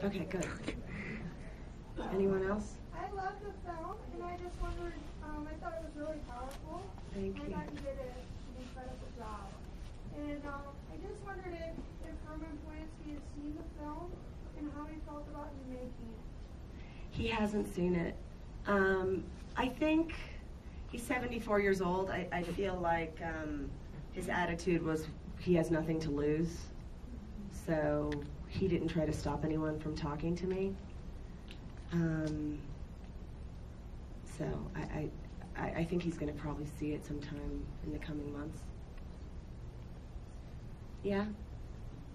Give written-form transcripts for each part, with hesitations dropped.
Okay, good. Anyone else? I love the film, and I just wondered, I thought it was really powerful. Thank you. I thought you did an incredible job. And I just wondered if Roman Polanski has seen the film and how he felt about you making it. He hasn't seen it. I think he's 74 years old. I feel like his attitude was he has nothing to lose. So he didn't try to stop anyone from talking to me. So I think he's going to probably see it sometime in the coming months. Yeah?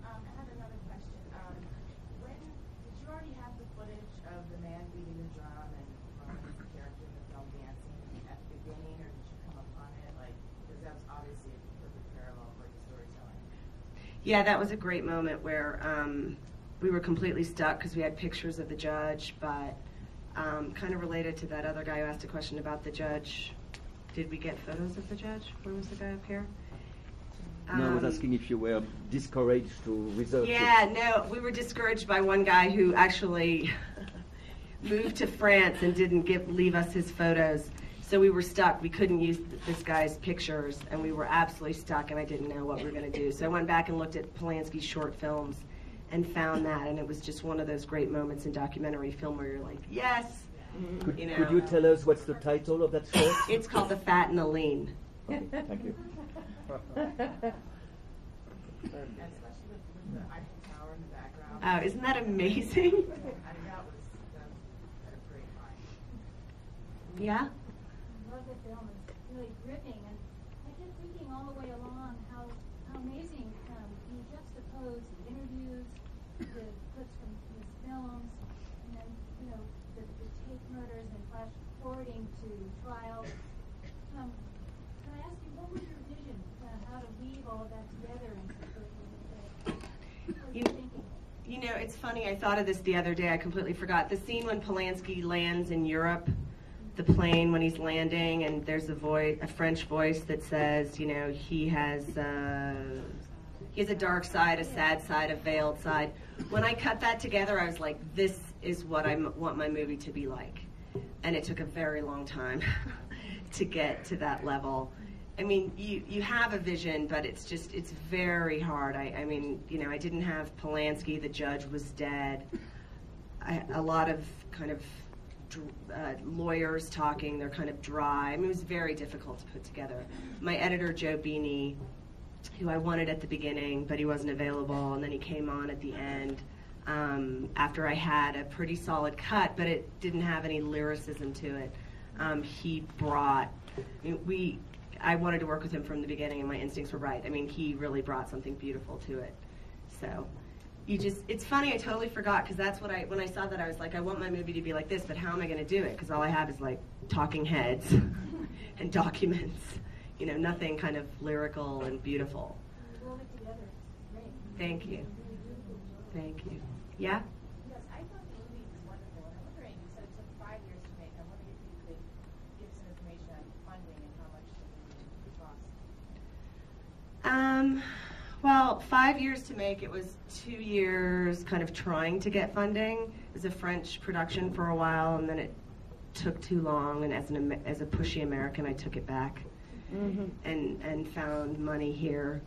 I have another question. Did you already have the footage of the man beating the drum and Roman's character in the film dancing at the beginning, or did you come upon it? Because that was obviously a perfect parallel for your storytelling. Yeah, that was a great moment where we were completely stuck because we had pictures of the judge, but kind of related to that other guy who asked a question about the judge. Did we get photos of the judge? Where was the guy up here? No, I was asking if you were discouraged to reserve. Yeah, no, we were discouraged by one guy who actually moved to France and didn't leave us his photos. So we were stuck. We couldn't use this guy's pictures, and we were absolutely stuck, and I didn't know what we were going to do. So I went back and looked at Polanski's short films and found that, and it was just one of those great moments in documentary film where you're like, yes. Could you tell us what's the title of that short? It's called The Fat and the Lean. Okay, thank you. Especially with the Eiffel Tower in the background. Oh, isn't that amazing? I mean, that was a great find. Yeah? I love the film. It's really gripping, and I kept thinking all the way along how amazing you juxtapose the interviews, the clips from his films, and then the tape murders and flash forwarding to trial. Can I ask you, what was your vision? How to weave all of that together in such a way? What were you thinking? You know, it's funny. I thought of this the other day. I completely forgot. The scene when Polanski lands in Europe, the plane when he's landing, and there's a French voice that says, he has a dark side, a sad side, a veiled side. When I cut that together, I was like, this is what I want my movie to be like. And it took a very long time to get to that level. I mean, you have a vision, but it's very hard. I mean, I didn't have Polanski, the judge was dead. A lot of kind of lawyers talking, they're kind of dry. I mean, it was very difficult to put together. My editor, Joe Beanie, who I wanted at the beginning, but he wasn't available, and then he came on at the end after I had a pretty solid cut, but it didn't have any lyricism to it. He brought, I wanted to work with him from the beginning, and my instincts were right. I mean, he really brought something beautiful to it. So, it's funny, I totally forgot, because that's what when I saw that, I was like, I want my movie to be like this, but how am I going to do it? Because all I have is, like, talking heads and documents. Nothing kind of lyrical and beautiful. You wove it together. Great. Thank you. Thank you. Yeah? Yes, I thought the movie was wonderful. And I'm wondering, you said it took 5 years to make. I'm wondering if you could give some information on funding and how much the movie cost. Well, 5 years to make. It was 2 years kind of trying to get funding. It was a French production for a while, and then it took too long, and as a pushy American, I took it back. And found money here.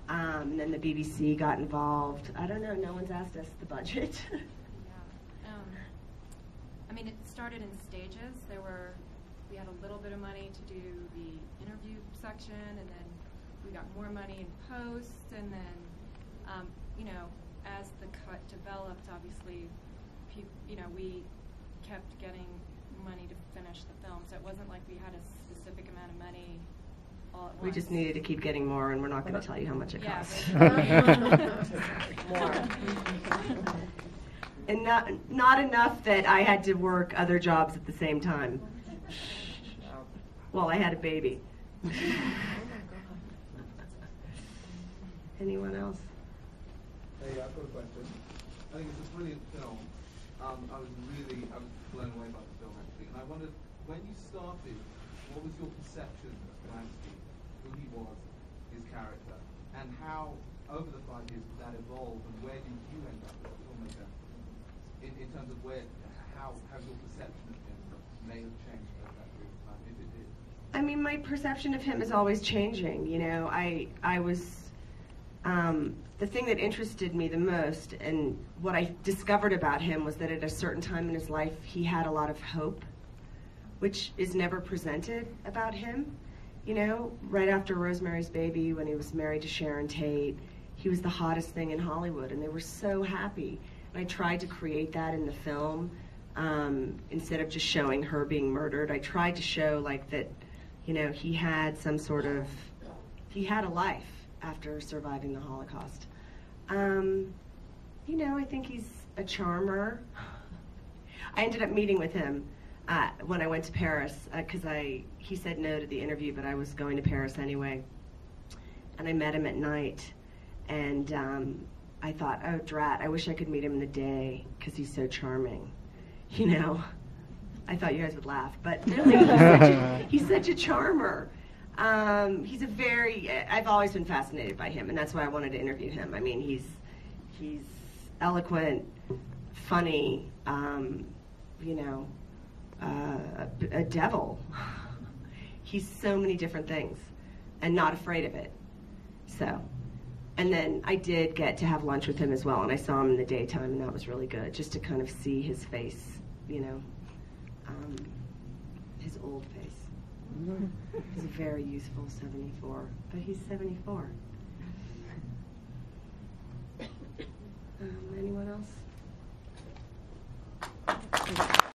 And then the BBC got involved. I don't know, no one's asked us the budget. Yeah. I mean, it started in stages. We had a little bit of money to do the interview section, and then we got more money in post, and then, as the cut developed, obviously, we kept getting money to finish the film, so it wasn't like we had a specific amount of money all at once. We just needed to keep getting more, and we're not going to tell you how much it costs. More. And not enough that I had to work other jobs at the same time. Well, I had a baby. Anyone else? Hey, I've got a question. I think it's a brilliant film. I was blown away by the film, actually. And I wondered, when you started, what was your perception of Polanski, who he was, his character, and how, over the 5 years, did that evolve, and where did you end up as a filmmaker? terms of how your perception of him may have changed over that period of time, if it did? I mean, my perception of him is always changing. You know, I was, the thing that interested me the most and what I discovered about him was that at a certain time in his life, he had a lot of hope, which is never presented about him. You know, right after Rosemary's Baby, when he was married to Sharon Tate, he was the hottest thing in Hollywood, and they were so happy. And I tried to create that in the film. Instead of just showing her being murdered, I tried to show, like, that, you know, he had a life after surviving the Holocaust. You know, I think he's a charmer. I ended up meeting with him when I went to Paris, because he said no to the interview, but I was going to Paris anyway. And I met him at night, and I thought, oh, drat, I wish I could meet him in the day, because he's so charming. You know, I thought you guys would laugh, but really, he's such a charmer. I've always been fascinated by him, and that's why I wanted to interview him. I mean, he's eloquent, funny, you know, a devil. He's so many different things, and not afraid of it. So, and then I did get to have lunch with him as well, and I saw him in the daytime, and that was really good, just to kind of see his face, you know, his old face. He's a very youthful 74, but he's 74.